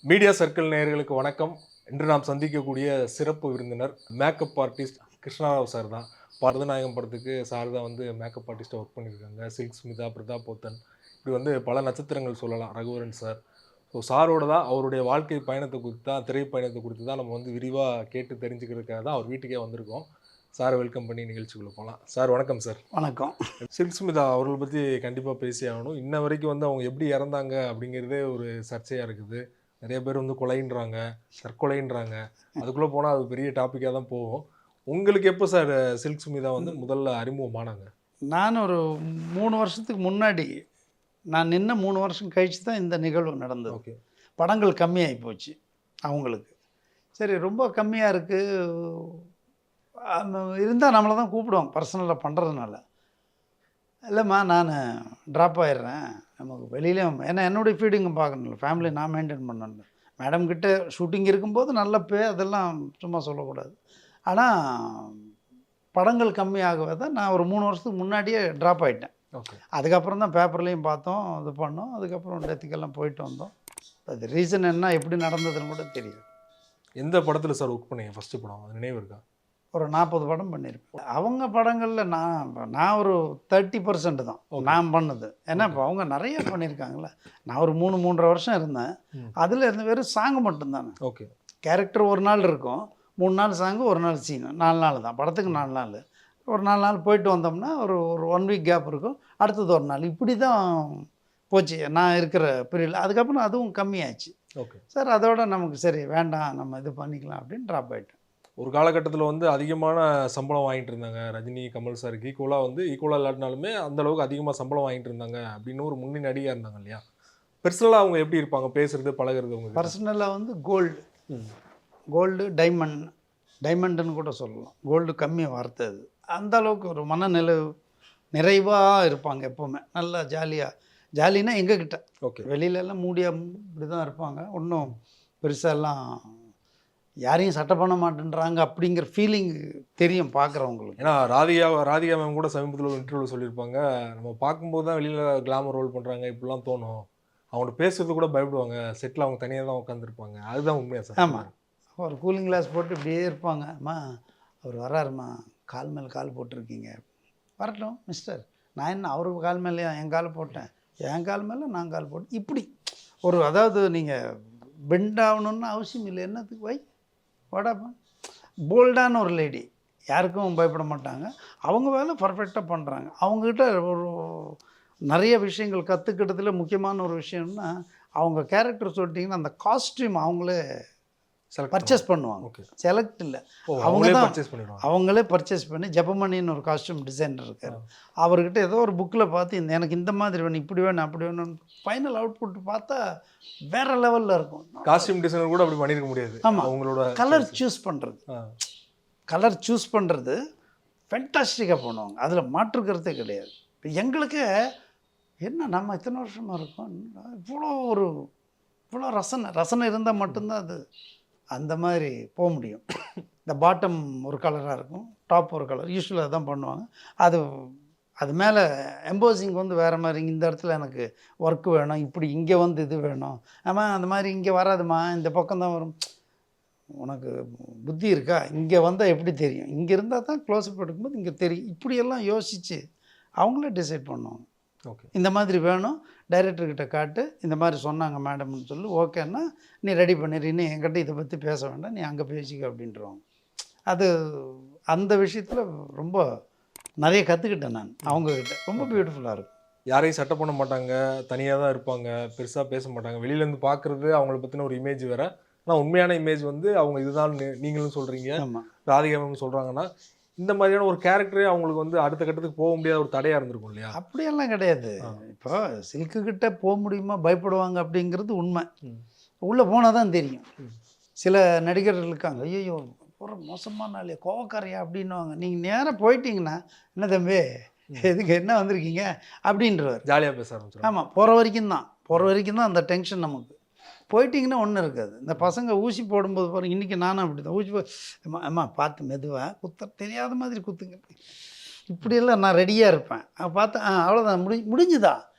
Media circle நேயர்களுக்கு வணக்கம். இன்று நாம் சந்திக்கக்கூடிய சிறப்பு விருந்தினர் மேக்கப் ஆர்டிஸ்ட் கிருஷ்ணாராவ் சார் தான். பரதநாயகம் படத்துக்கு சார் தான் வந்து மேக்கப் ஆர்டிஸ்ட்டாக ஒர்க் பண்ணியிருக்காங்க. சில்க் ஸ்மிதா, பிரதாப் போத்தன், இப்படி வந்து பல நட்சத்திரங்கள் சொல்லலாம். ரகுவரன் சார். ஸோ சாரோட தான் அவருடைய வாழ்க்கை பயணத்தை குறித்து தான், திரைப்பயணத்தை குறித்து தான் நம்ம வந்து விரிவாக கேட்டு தெரிஞ்சுக்கிறதுக்காக தான் அவர் வீட்டுக்கே வந்திருக்கோம். சாரை வெல்கம் பண்ணி நிகழ்ச்சிக்குள்ளே போகலாம். சார் வணக்கம் சார். வணக்கம். சில்க் ஸ்மிதா அவர்களை பற்றி கண்டிப்பாக பேசி ஆகணும். இன்ன வரைக்கும் வந்து அவங்க எப்படி இறந்தாங்க அப்படிங்கிறதே ஒரு சர்ச்சையாக இருக்குது. நிறைய பேர் வந்து கொலைன்றாங்க, தற்கொலைன்றாங்க. அதுக்குள்ளே போனால் அது பெரிய டாப்பிக்காக தான் போகும். உங்களுக்கு எப்போ சார் சில்க் ஸ்மிதா வந்து முதல்ல அறிமுகமானாங்க? நான் ஒரு 3 வருஷத்துக்கு முன்னாடி, நான் நின்ன 3 வருஷம் கழித்து தான் இந்த நிகழ்வு நடந்தது. ஓகே. படங்கள் கம்மியாகி போச்சு அவங்களுக்கு. சரி, ரொம்ப கம்மியாக இருக்குது இருந்தால் நம்மளை தான் கூப்பிடுவாங்க பர்சனலாக பண்ணுறதுனால. இல்லைம்மா நான் ட்ராப் ஆயிடுறேன், நமக்கு வெளியிலேயும் ஏன்னா என்னுடைய ஃபீடிங்கும் பார்க்கணும்ல, ஃபேமிலி நான் மெயின்டைன் பண்ணணும்ல. மேடம் கிட்ட ஷூட்டிங் இருக்கும்போது நல்ல அதெல்லாம் சும்மா சொல்லக்கூடாது. ஆனால் படங்கள் கம்மியாகவே தான் நான் ஒரு 3 வருஷத்துக்கு முன்னாடியே ட்ராப் ஆகிட்டேன். ஓகே. அதுக்கப்புறம் தான் பேப்பர்லேயும் பார்த்தோம், இது பண்ணோம். அதுக்கப்புறம் டெத்துக்கெல்லாம் போயிட்டு வந்தோம். அது ரீசன் என்ன, எப்படி நடந்ததுன்னு கூட தெரியும். எந்த படத்தில் சார் ஒர்க் பண்ணீங்க ஃபஸ்ட்டு படம்? அது நினைவு இருக்கா? ஒரு 40 படம் பண்ணியிருப்பேன். அவங்க படங்களில் நான் ஒரு 30% தான் நான் பண்ணது. ஏன்னா இப்போ அவங்க நிறைய பண்ணியிருக்காங்களே. நான் ஒரு 3-3.5 வருஷம் இருந்தேன். அதில் இருந்து வெறும் சாங்கு மட்டும்தானே. ஓகே. கேரக்டர் ஒரு நாள் இருக்கும், 3 நாள் சாங்கு, ஒரு நாள் சீனு, 4 நாள் தான் படத்துக்கு. 4 நாள், ஒரு 4 நாள் போயிட்டு வந்தோம்னா ஒரு 1 வீக் கேப் இருக்கும், அடுத்தது ஒரு நாள், இப்படி தான் போச்சு நான் இருக்கிற பீரியடில். அதுக்கப்புறம் அதுவும் கம்மியாச்சு. Okay sir. அதோட நமக்கு சரி வேண்டாம், நம்ம இது பண்ணிக்கலாம் அப்படின்னு ட்ராப் ஆகிட்டேன். ஒரு காலகட்டத்தில் வந்து அதிகமான சம்பளம் வாங்கிட்டு இருந்தாங்க. ரஜினி, கமல் சாருக்கு ஈக்குவலாக வந்து ஈக்குவலாக இல்லாட்டினாலுமே அந்த அளவுக்கு அதிகமாக சம்பளம் வாங்கிட்டு இருந்தாங்க அப்படின்னு ஒரு முன்னணி நடிகையாக இருந்தாங்க இல்லையா? பெர்சனலாக அவங்க எப்படி இருப்பாங்க, பேசுறது பழகிறது? அவங்க பர்சனலாக வந்து கோல்டு டைமண்டுன்னு கூட சொல்லலாம். கோல்டு கம்மியாக வார்த்தை அது. அந்த அளவுக்கு ஒரு நிறைவாக இருப்பாங்க எப்போவுமே. நல்லா ஜாலினா எங்ககிட்ட. ஓகே. வெளியிலலாம் மூடியாக இப்படி தான் இருப்பாங்க. ஒன்றும் பெருசாலாம் யாரையும் சட்டை பண்ண மாட்டேன்றாங்க அப்படிங்கிற ஃபீலிங் தெரியும் பார்க்குறவங்களுக்கு. ஏன்னா ராதிகா மேம் கூட சமீபத்தில் ஒரு இன்டர்வியூவில் சொல்லியிருப்பாங்க, நம்ம பார்க்கும்போது தான் வெளியில் கிளாமர் ரோல் பண்ணுறாங்க இப்படிலாம் தோணும். அவங்க பேசுறது கூட பயப்படுவாங்க. செட்டில் அவங்க தனியாக தான் உட்காந்துருப்பாங்க. அதுதான் உண்மையா சார்? ஆமாம். ஒரு கூலிங் கிளாஸ் போட்டு இப்படியே இருப்பாங்க. அம்மா அவர் வராருமா, கால் மேலே கால் போட்டிருக்கீங்க. வரட்டும் மிஸ்டர், நான் என்ன அவருக்கு கால் மேலேயா என் கால் போட்டேன், என் கால் மேலே நான் கால் போட்டேன். இப்படி ஒரு, அதாவது நீங்கள் பெண்ட் ஆகணுன்னு அவசியம் இல்லை. என்னத்துக்கு வாடாப்பா. போல்டான ஒரு லேடி, யாருக்கும் பயப்பட மாட்டாங்க. அவங்க வேலை பர்ஃபெக்டாக பண்ணுறாங்க. அவங்கக்கிட்ட ஒரு நிறைய விஷயங்கள் கற்றுக்கிட்டதுல முக்கியமான ஒரு விஷயம்னா, அவங்க கேரக்டர் சொல்லிட்டிங்கன்னா அந்த காஸ்ட்யூம் அவங்களே பர்ச்சேஸ் பண்ணுவாங்க. ஓகே. செலக்ட் இல்லை, அவங்க தான் பர்ச்சேஸ் பண்ணிடுவாங்க. அவங்களே பர்ச்சேஸ் பண்ணி. ஜெபமணின்னு ஒரு காஸ்ட்யூம் டிசைனர் இருக்கார். அவர்கிட்ட ஏதோ ஒரு புக்கில் பார்த்து எனக்கு இந்த மாதிரி வேணும், இப்படி வேணும், அப்படி வேணும், ஃபைனல் அவுட்புட் பார்த்தா வேறு லெவலில் இருக்கும். காஸ்டியூம் டிசைனர் கூட அப்படி பண்ணியிருக்க முடியாது. ஆமாம். அவங்களோட கலர் சூஸ் பண்ணுறது ஃபென்டாஸ்டிக்காக பண்ணுவாங்க. அதில் மாற்றுக்கிறதே கிடையாது. இப்போ எங்களுக்கு என்ன, நம்ம இத்தனை வருஷமாக இருக்கோம், இவ்வளோ ரசனை இருந்தால் மட்டும்தான் அது அந்த மாதிரி போக முடியும். இந்த பாட்டம் ஒரு கலராக இருக்கும், டாப் ஒரு கலர், யூஸ்வலாக தான் பண்ணுவாங்க. அது மேலே எம்போசிங் வந்து வேறு மாதிரி. இந்த இடத்துல எனக்கு ஒர்க்கு வேணும், இப்படி இங்கே வந்து இது வேணும், ஆமாம் அந்த மாதிரி இங்கே வராதுமா, இந்த பக்கம் தான் வரும். உனக்கு புத்தி இருக்கா? இங்கே வந்தால் எப்படி தெரியும்? இங்கே இருந்தால் தான் க்ளோஸ்அப் எடுக்கும்போது இங்கே தெரியும். இப்படியெல்லாம் யோசித்து அவங்களே டிசைட் பண்ணுவாங்க. ஓகே. இந்த மாதிரி வேணும், டைரக்டர்கிட்ட காட்டு, இந்த மாதிரி சொன்னாங்க மேடம்னு சொல்லி, ஓகேன்னா நீ ரெடி பண்ணிடு, இன்னும் என்கிட்ட இதை பற்றி பேச வேண்டாம், நீ அங்கே பேசிக்க அப்படின்றவாங்க. அது அந்த விஷயத்தில் ரொம்ப நிறைய கற்றுக்கிட்டேன் நான் அவங்கக்கிட்ட. ரொம்ப பியூட்டிஃபுல்லாக இருக்கும். யாரையும் சட்டை பண்ண மாட்டாங்க, தனியாக தான் இருப்பாங்க, பெருசாக பேச மாட்டாங்க. வெளியிலேருந்து பார்க்குறது அவங்கள பற்றின ஒரு இமேஜ் வேறு. ஆனால் உண்மையான இமேஜ் வந்து அவங்க இதுதான் நீங்களும் சொல்கிறீங்க, ராதிகா மேம் சொல்கிறாங்கன்னா, இந்த மாதிரியான ஒரு கேரக்டரே அவங்களுக்கு வந்து அடுத்த கட்டத்துக்கு போக முடியாத ஒரு தடையாக இருந்திருக்கும் இல்லையா? அப்படியெல்லாம் கிடையாது. இப்போ சில்க்குக்கிட்ட போக முடியுமா, பயப்படுவாங்க அப்படிங்கிறது உண்மை. உள்ளே போனால் தான் தெரியும். சில நடிகர்கள் இருக்காங்க, ஐயோ ஒரு மோசமான ஆள், கோவக்காரையா அப்படின்னுவாங்க. நீங்கள் நேராக போயிட்டீங்கன்னா, என்ன தம்பி எதுக்கு என்ன வந்திருக்கீங்க அப்படின்றவர் ஜாலியாக பேச ஆரம்பிச்சு. ஆமாம், போகிற வரைக்கும் தான் அந்த டென்ஷன் நமக்கு. போயிட்டிங்கன்னா ஒன்றும் இருக்காது. இந்த பசங்க ஊசி போடும்போது பாருங்கள், இன்றைக்கி நானும் அப்படி தான் ஊசி அம்மா பார்த்து மெதுவாக தெரியாத மாதிரி குத்துங்க, இப்படியெல்லாம் நான் ரெடியாக இருப்பேன். பார்த்து அவ்வளோதான் முடிஞ்சுதா.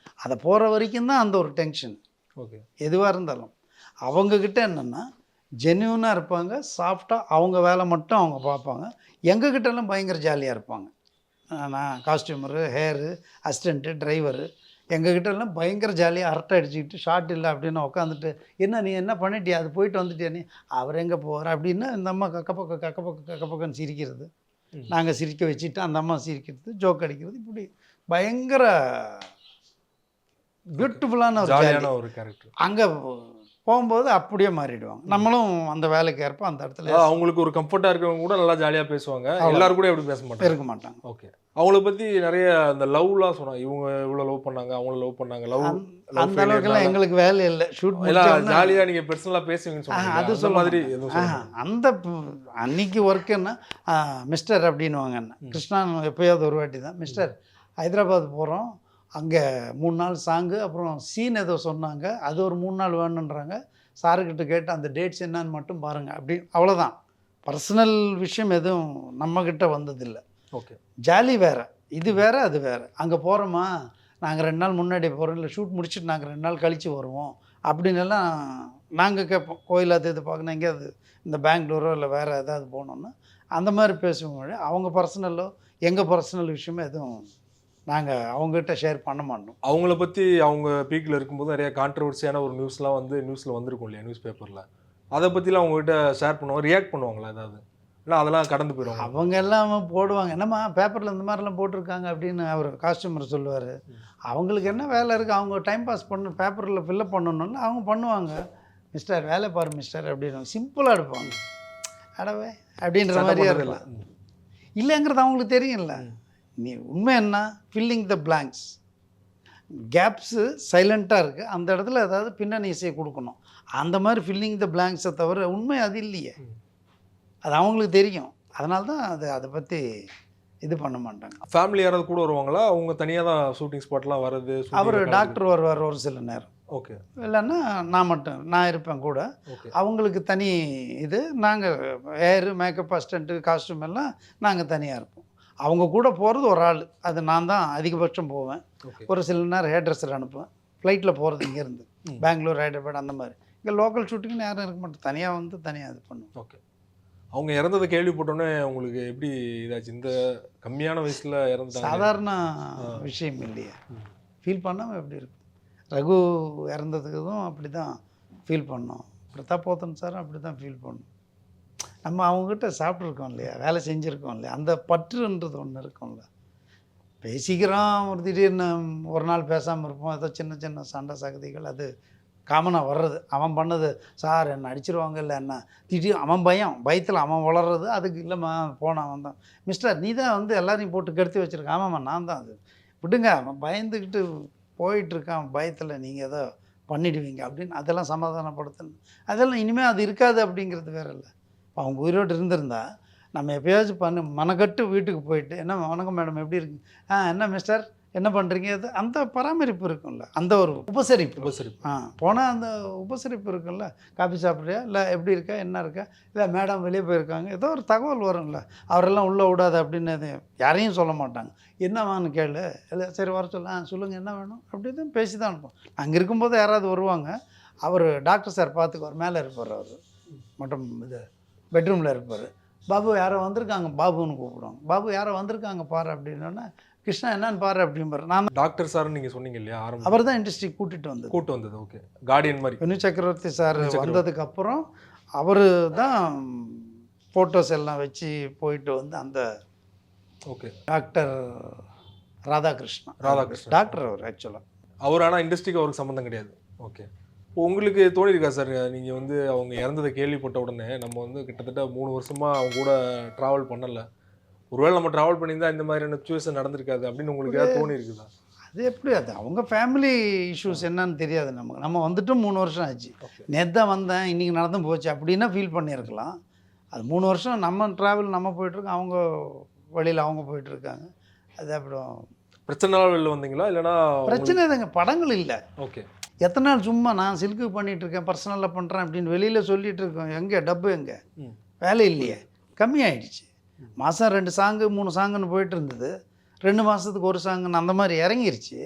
அதை போகிற வரைக்கும் தான் அந்த ஒரு டென்ஷன். ஓகே. எதுவாக இருந்தாலும் அவங்கக்கிட்ட என்னென்னா ஜென்யூனாக இருப்பாங்க, சாஃப்டாக அவங்க வேலை மட்டும் அவங்க பார்ப்பாங்க. எங்ககிட்டலாம் பயங்கர ஜாலியாக இருப்பாங்க. நான் காஸ்டியூமரு, ஹேரு, அசிஸ்டண்ட்டு, டிரைவரு எங்ககிட்டலாம் பயங்கர ஜாலியாக அரட்டை அடிச்சுக்கிட்டு ஷார்ட் இல்லை அப்படின்னு உட்காந்துட்டு, என்ன நீ என்ன பண்ணிட்டியா, அது போயிட்டு வந்துட்டியா நீ, அவர் எங்கே போகிற அப்படின்னா இந்த அம்மா கக்க பக்கன்னு சிரிக்கிறது, நாங்கள் சிரிக்க வச்சுட்டு அந்த அம்மா சிரிக்கிறது, ஜோக் அடிக்கிறது, இப்படி பயங்கர பியூட்டிஃபுல்லான ஒரு ஜாலியான ஒரு கேரக்டர். அங்கே போகும்போது அப்படியே மாறிடுவாங்க. நம்மளும் அந்த வேலைக்கு ஏற்ப அந்த இடத்துல அவங்களுக்கு ஒரு கம்ஃபர்ட்டா இருக்கவங்க கூட நல்லா ஜாலியா பேசுவாங்க. எல்லாரும் கூட எப்படி பேச மாட்டாங்க. இருக்க மாட்டாங்க. ஓகே. அவங்கள பத்தி நிறைய அந்த லவ்லாம் சொன்னாங்க. இவங்க இவ்வளவு லவ் பண்ணாங்க, அவங்கள லவ் பண்ணாங்க. லவ் அந்த அளவுக்குலாம் எங்களுக்கு வேலை இல்லை. ஷூட் எல்லாம் ஜாலியா நீங்க பர்சனலா பேசுவீங்கன்னு சொன்னாங்க. அது அந்த மாதிரி எதுவும் சொல்லுங்க. அந்த அன்னைக்கு ஒர்க்குன்னா மிஸ்டர் அப்படின்னுவாங்க. என்ன கிருஷ்ணா எப்பயாவது ஒரு வாட்டி தான் மிஸ்டர் ஹைதராபாத் போகிறோம், அங்கே 3 நாள் சாங்கு, அப்புறம் சீன் ஏதோ சொன்னாங்க, அது ஒரு 3 நாள் வேணுன்றாங்க, சாருக்கிட்ட கேட்டு அந்த டேட்ஸ் என்னன்னு மட்டும் பாருங்கள் அப்படி, அவ்வளோதான். பர்சனல் விஷயம் எதுவும் நம்மக்கிட்ட வந்ததில்லை. ஓகே. ஜாலி வேறு, இது வேறு, அது வேறு. அங்கே போகிறோமா, நாங்கள் 2 நாள் முன்னாடி போகிறோம், இல்லை ஷூட் முடிச்சுட்டு நாங்கள் 2 நாள் கழித்து வருவோம் அப்படின்னு எல்லாம் நாங்கள் கேட்போம். கோயில் அது இது பார்க்கணும், எங்கேயாவது இந்த பெங்களூரோ இல்லை வேறு ஏதாவது போனோன்னா அந்த மாதிரி பேசுவோம். அவங்க பர்சனலோ எங்கள் பர்சனல் விஷயமோ எதுவும் நாங்கள் அவங்ககிட்ட ஷேர் பண்ண மாட்டோம். அவங்கள பற்றி அவங்க பீக்கில் இருக்கும்போது நிறைய கான்ட்ரவர்சியான ஒரு நியூஸ்லாம் வந்து நியூஸில் வந்திருக்கும் இல்லையா, நியூஸ் பேப்பரில். அதை பற்றிலாம் அவங்ககிட்ட ஷேர் பண்ணுவாங்க, ரியாக்ட் பண்ணுவாங்களா ஏதாவது, இல்லை அதெல்லாம் கடந்து போயிடுவாங்க? அவங்க எல்லாம் போடுவாங்க, என்னம்மா பேப்பரில் இந்த மாதிரிலாம் போட்டிருக்காங்க அப்படின்னு அவர் காஸ்டியூமர் சொல்லுவார். அவங்களுக்கு என்ன வேலை இருக்குது, அவங்க டைம் பாஸ் பண்ணணும், பேப்பரில் ஃபில்லப் பண்ணணும்னு அவங்க பண்ணுவாங்க. மிஸ்டர் வேலை பாரு மிஸ்டர் அப்படின்னு சிம்பிளாக எடுப்பாங்க. அடவே அப்படின்ற மாதிரியே இருக்கலாம். இல்லைங்கிறது அவங்களுக்கு தெரியும்ல. நீ உண்மை என்ன, ஃபில்லிங் த பிளாங்க்ஸ், கேப்ஸு சைலண்ட்டாக இருக்குது, அந்த இடத்துல ஏதாவது பின்னணி இசையை கொடுக்கணும். அந்த மாதிரி ஃபில்லிங் த பிளாங்க்ஸை தவிர உண்மை அது இல்லையே. அது அவங்களுக்கு தெரியும். அதனால தான் அதை பற்றி இது பண்ண மாட்டாங்க. ஃபேமிலி யாராவது கூட வருவாங்களா, அவங்க தனியாக தான் ஷூட்டிங் ஸ்பாட்லாம் வர்றது? அவர் டாக்டர் வருவார் ஒரு சில நேரம். ஓகே. இல்லைன்னா நான் இருப்பேன் கூட. அவங்களுக்கு தனி இது, நாங்கள் ஹேரு, மேக்கப், அசிஸ்டண்ட்டு, காஸ்டியூம் எல்லாம் நாங்கள் தனியாக இருப்போம். அவங்க கூட போகிறது ஒரு ஆள், அது நான் தான் அதிகபட்சம் போவேன். ஒரு சில நேரம் ஹேர் ட்ரெஸ்ஸர் அனுப்புவேன். ஃப்ளைட்டில் போகிறது இங்கேருந்து பெங்களூர், ஹைதராபாத் அந்த மாதிரி. இங்கே லோக்கல் ஷூட்டிங்னு யாரும் இருக்க மாட்டோம், தனியாக வந்து தனியாக இது பண்ணுவோம். ஓகே. அவங்க இறந்ததை கேள்விப்பட்டோன்னே உங்களுக்கு எப்படி இதாச்சு? இந்த கம்மியான வயசில் இறந்தாங்க, சாதாரண விஷயம் இல்லையே. ஃபீல் பண்ணாமல் எப்படி இருக்கும். ரகு இறந்ததுக்கும் அப்படி தான் ஃபீல் பண்ணோம், பிரதாப் போத்தன் சார் அப்படி தான் ஃபீல் பண்ணோம். நம்ம அவங்ககிட்ட சாப்பிட்ருக்கோம் இல்லையா, வேலை செஞ்சுருக்கோம் இல்லையா, அந்த பற்றுன்றது ஒன்று இருக்கும்ல. பேசிக்கிறோம், ஒரு திடீர்னு ஒரு நாள் பேசாமல் இருப்போம், ஏதோ சின்ன சின்ன சண்டை சகதிகள், அது காமனாக வர்றது. அவன் பண்ணது சார் என்ன அடிச்சிருவாங்க, இல்லை என்ன திடீர் அவன் பயத்தில் அவன் வளர்றது, அதுக்கு இல்லைம்மா போனான் அவன் தான் மிஸ்டர் நீ தான் வந்து எல்லாரையும் போட்டு கெடுத்து வச்சுருக்கான். ஆமாம்மா நான் தான், அது விடுங்க அவன் பயந்துக்கிட்டு போயிட்டுருக்கான் பயத்தில், நீங்கள் ஏதோ பண்ணிடுவீங்க அப்படின்னு அதெல்லாம் சமாதானப்படுத்தணும். அதெல்லாம் இனிமேல் அது இருக்காது அப்படிங்கிறது வேற இல்லை. அவங்க உயிரோடு இருந்திருந்தா நம்ம எப்போயாச்சும் மனக்கட்டு வீட்டுக்கு போயிட்டு, என்ன வணக்கம் மேடம் எப்படி இருக்கு, என்ன மிஸ்டர் என்ன பண்ணுறீங்க, அது அந்த பராமரிப்பு இருக்கும்ல, அந்த ஒரு உபசரிப்பு போனால் அந்த உபசரிப்பு இருக்கும்ல. காஃபி சாப்பிட்றியா, இல்லை எப்படி இருக்கா, என்ன இருக்கா, இல்லை மேடம் வெளியே போயிருக்காங்க, ஏதோ ஒரு தகவல் வரும்ல. அவரெல்லாம் உள்ளே விடாது அப்படின்னு யாரையும் சொல்ல மாட்டாங்க. என்னவான்னு கேளு, இல்லை சரி வர சொல்லுங்கள் என்ன வேணும் அப்படின்னு பேசி தான் இருப்போம். அங்கே இருக்கும்போது யாராவது வருவாங்க. அவர் டாக்டர் சார் பார்த்துக்குவார், மேலே இருப்பார் அவர், மட்டும் இது பெட்ரூமில் இருப்பார். பாபு யாரோ வந்திருக்காங்க, பாபுன்னு கூப்பிடுவாங்க. பாபு யாரோ வந்திருக்காங்க பாரு அப்படின்னா, கிருஷ்ணா என்னன்னு பாரு அப்படிம்பாரு. நான் டாக்டர் சார் நீங்கள் சொன்னீங்க இல்லையா, அவர் தான் இண்டஸ்ட்ரி கூட்டிகிட்டு வந்தது. ஓகே. கார்டியன் மாதிரி வினு சக்கரவர்த்தி சார் வந்ததுக்கப்புறம் அவர் தான் ஃபோட்டோஸ் எல்லாம் வச்சு போயிட்டு வந்து அந்த ஓகே டாக்டர் ராதாகிருஷ்ணன் டாக்டர் அவர் ஆக்சுவலாக. அவர் ஆனால் இண்டஸ்ட்ரிக்கு அவருக்கு சம்மந்தம் கிடையாது. ஓகே. உங்களுக்கு தோணியிருக்கா சார், நீங்கள் வந்து அவங்க இறந்ததை கேள்விப்பட்ட உடனே நம்ம வந்து கிட்டத்தட்ட 3 வருஷமாக அவங்க கூட ட்ராவல் பண்ணலை, ஒருவேளை நம்ம ட்ராவல் பண்ணியிருந்தால் இந்த மாதிரியான சிச்சுவேஷன் நடந்திருக்காது அப்படின்னு உங்களுக்கு ஏதாவது தோணி இருக்குதா? அது எப்படி, அது அவங்க ஃபேமிலி இஷ்யூஸ் என்னன்னு தெரியாது நமக்கு. நம்ம வந்துட்டும் 3 வருஷம் ஆச்சு, நேற்று தான் வந்தேன் இன்றைக்கி நடந்து போச்சு அப்படின்னா ஃபீல் பண்ணியிருக்கலாம். அது 3 வருஷம் நம்ம ட்ராவல் நம்ம போயிட்டுருக்கோம், அவங்க வழியில் அவங்க போயிட்டுருக்காங்க. அது அப்புறம் பிரச்சனைலாம் வெளில வந்தீங்களா, இல்லைனா பிரச்சனை எதுங்க, படங்கள் இல்லை. ஓகே. எத்தனை நாள் சும்மா நான் சில்க்கு பண்ணிகிட்ருக்கேன், பர்சனலாக பண்ணுறேன் அப்படின்னு வெளியில் சொல்லிகிட்டு இருக்கோம். எங்கே டப்பு, எங்கே வேலை இல்லையே, கம்மியாயிடுச்சு. மாதம் 2 சாங்கு 3 சாங்குன்னு போயிட்டு இருந்தது. 2 மாதத்துக்கு ஒரு சாங்குன்னு அந்த மாதிரி இறங்கிருச்சு.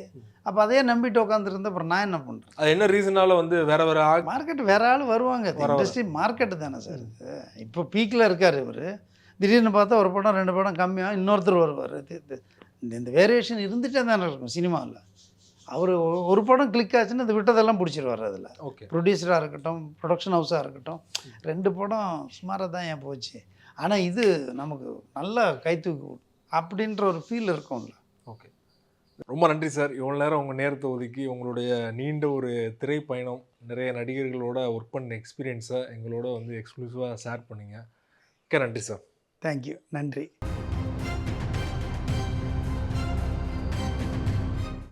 அப்போ அதே நம்பிட்டு உட்காந்துருந்தா அப்புறம் நான் என்ன பண்ணுறேன்? அது என்ன ரீசனால வந்து வேற வேற மார்க்கெட் வேற ஆள் வருவாங்க. இண்டஸ்ட்ரி மார்க்கெட்டு தானே சார் இது. இப்போ பீக்கில் இருக்கார் இவர். திடீர்னு பார்த்தா ஒரு படம் 2 படம் கம்மியாக இன்னொருத்தர் வருவார். இந்த வேரியேஷன் இருந்துகிட்டே தானே இருக்கும் சினிமாவில். அவர் ஒரு படம் கிளிக் ஆச்சுன்னா அது விட்டதெல்லாம் பிடிச்சிருவார். அதில் ஓகே. ப்ரொடியூசராக இருக்கட்டும், ப்ரொடக்ஷன் ஹவுஸாக இருக்கட்டும், 2 படம் சுமாராக தான் ஏன் போச்சு. ஆனால் இது நமக்கு நல்லா கைத்தூக்கி அப்படின்ற ஒரு ஃபீல் இருக்கும்ல. ஓகே. ரொம்ப நன்றி சார். இவ்வளோ நேரம் உங்கள் நேரத்தை ஒதுக்கி உங்களுடைய நீண்ட ஒரு திரைப்பயணம், நிறைய நடிகர்களோட ஒர்க் பண்ண எக்ஸ்பீரியன்ஸை எங்களோட வந்து எக்ஸ்க்ளூசிவாக ஷேர் பண்ணீங்க. மிக்க நன்றி சார். தேங்க்யூ. நன்றி.